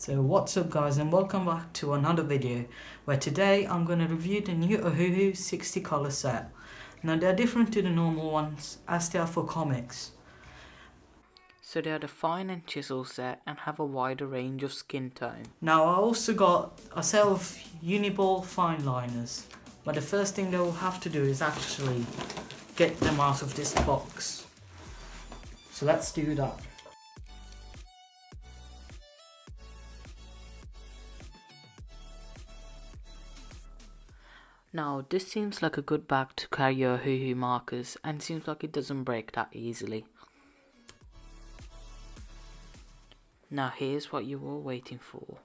So what's up guys, and welcome back to another video where today I'm going to review the new Ohuhu 60 color set. Now they're different to the normal ones as they are for comics. So they are the fine and chisel set and have a wider range of skin tone. Now I also got a set of UniBall Fineliners, but the first thing they'll have to do is actually get them out of this box. So let's do that. Now this seems like a good bag to carry your Ohuhu markers and seems like it doesn't break that easily. Now here's what you were waiting for,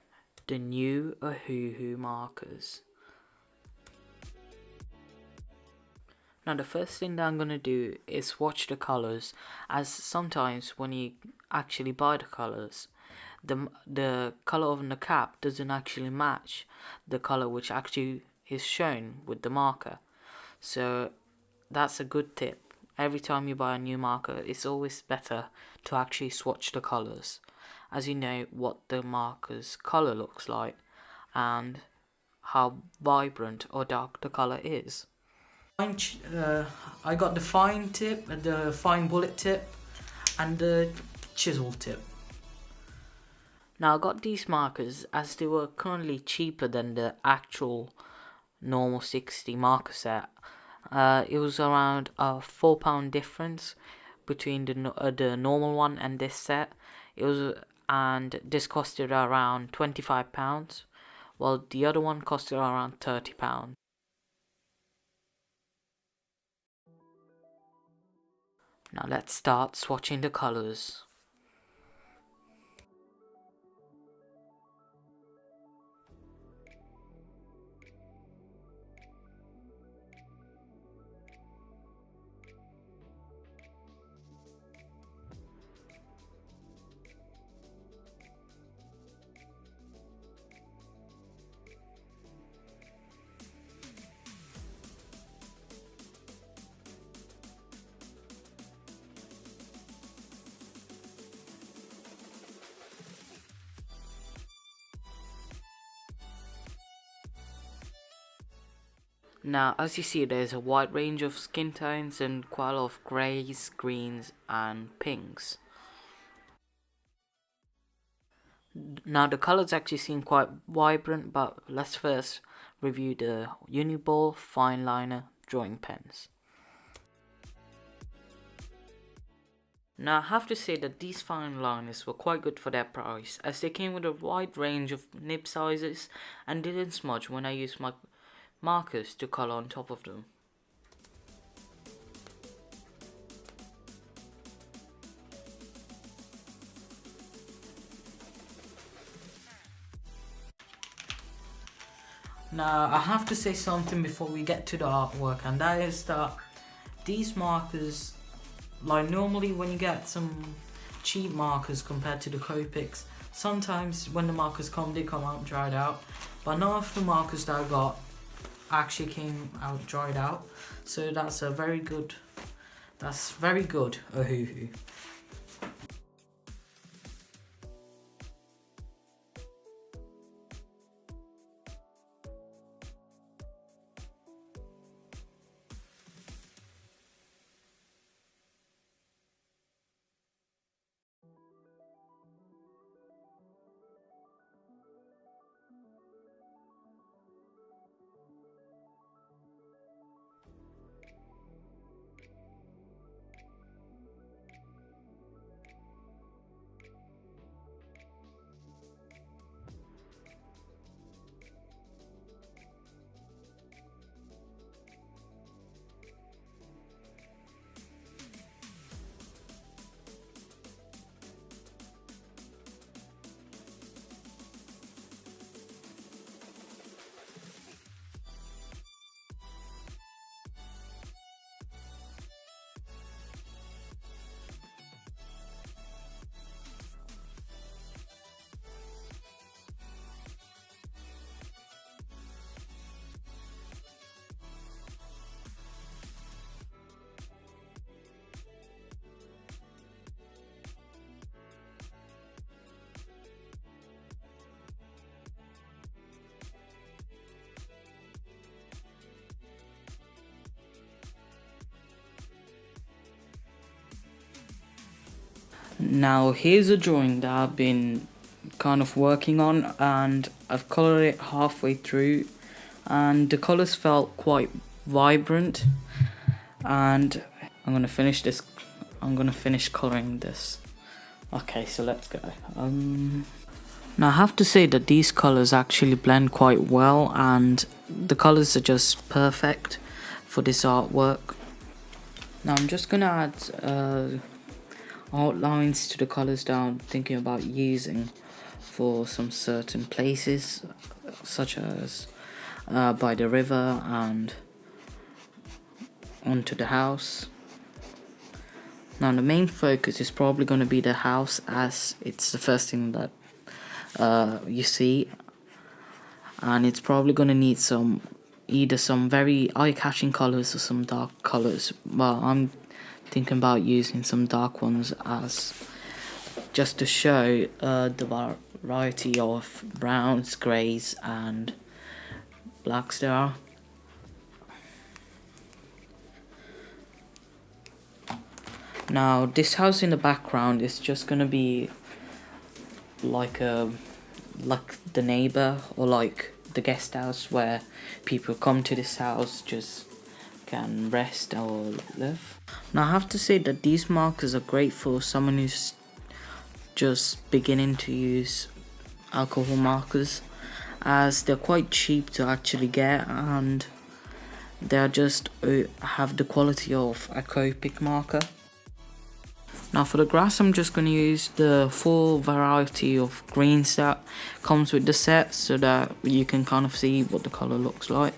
the new Ohuhu markers. Now the first thing that I'm going to do is swatch the colours, as sometimes when you actually buy the colours, the colour of the cap doesn't actually match the colour which actually is shown with the marker. So that's a good tip. Every time you buy a new marker, it's always better to actually swatch the colours, as you know what the marker's colour looks like and how vibrant or dark the colour is. I got the fine tip, the fine bullet tip and the chisel tip. Now I got these markers as they were currently cheaper than the actual normal 60 marker set. It was around a £4 difference between the normal one and this set. And this costed around £25, while the other one costed around £30. Now let's start swatching the colours. Now, as you see, there's a wide range of skin tones and quite a lot of greys, greens and pinks. Now, the colours actually seem quite vibrant, but let's first review the UniBall Fineliner drawing pens. Now, I have to say that these fine liners were quite good for their price, as they came with a wide range of nib sizes and didn't smudge when I used my markers to colour on top of them. Now I have to say something before we get to the artwork, and that is that these markers, like normally when you get some cheap markers compared to the Copics, sometimes when the markers come, they come out dried out, but none of the markers that I got actually came out dried out, so that's very good, Ohuhu. Now here's a drawing that I've been kind of working on, and I've colored it halfway through, and the colors felt quite vibrant, and I'm gonna finish coloring this. Okay, so let's go. Now I have to say that these colors actually blend quite well, and the colors are just perfect for this artwork. Now I'm just gonna add outlines to the colors that I'm thinking about using for some certain places, such as by the river and onto the house. Now the main focus is probably going to be the house, as it's the first thing that you see, and it's probably going to need either some very eye-catching colors or some dark colors. Well, I'm thinking about using some dark ones, as just to show the variety of browns, greys and blacks there are. Now this house in the background is just gonna be like the neighbor, or like the guest house where people come to this house just can rest or live. Now I have to say that these markers are great for someone who's just beginning to use alcohol markers, as they're quite cheap to actually get, and they're just have the quality of a Copic marker. Now for the grass, I'm just going to use the full variety of greens that comes with the set, so that you can kind of see what the color looks like.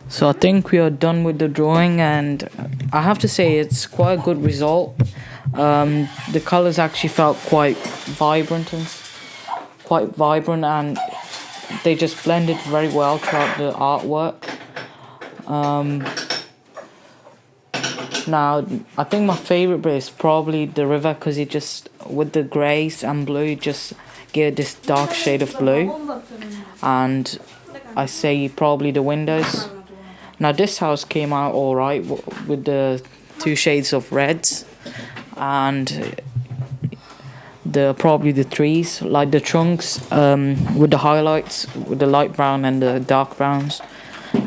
So I think we are done with the drawing, and I have to say it's quite a good result. The colors actually felt quite vibrant, and they just blended very well throughout the artwork. Now I think my favorite bit is probably the river, because it just, with the greys and blue, it just gave this dark shade of blue. And I say probably the windows. Now this house came out alright with the two shades of reds, and probably the trees, like the trunks, with the highlights, with the light brown and the dark browns.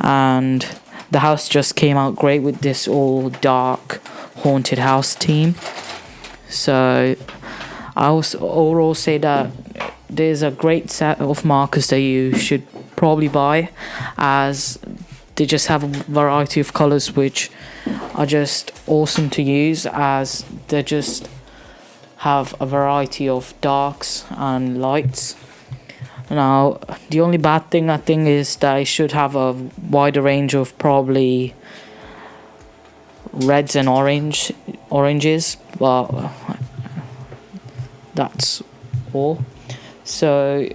And the house just came out great with this all dark haunted house theme. So I also overall say that there's a great set of markers that you should probably buy, as they just have a variety of colors which are just awesome to use, as they just have a variety of darks and lights. Now the only bad thing I think is that it should have a wider range of probably reds and oranges, but that's all. So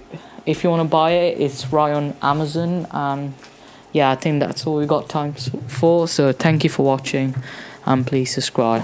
if you want to buy it, it's right on Amazon, and yeah, I think that's all we got time for. So thank you for watching, and please subscribe.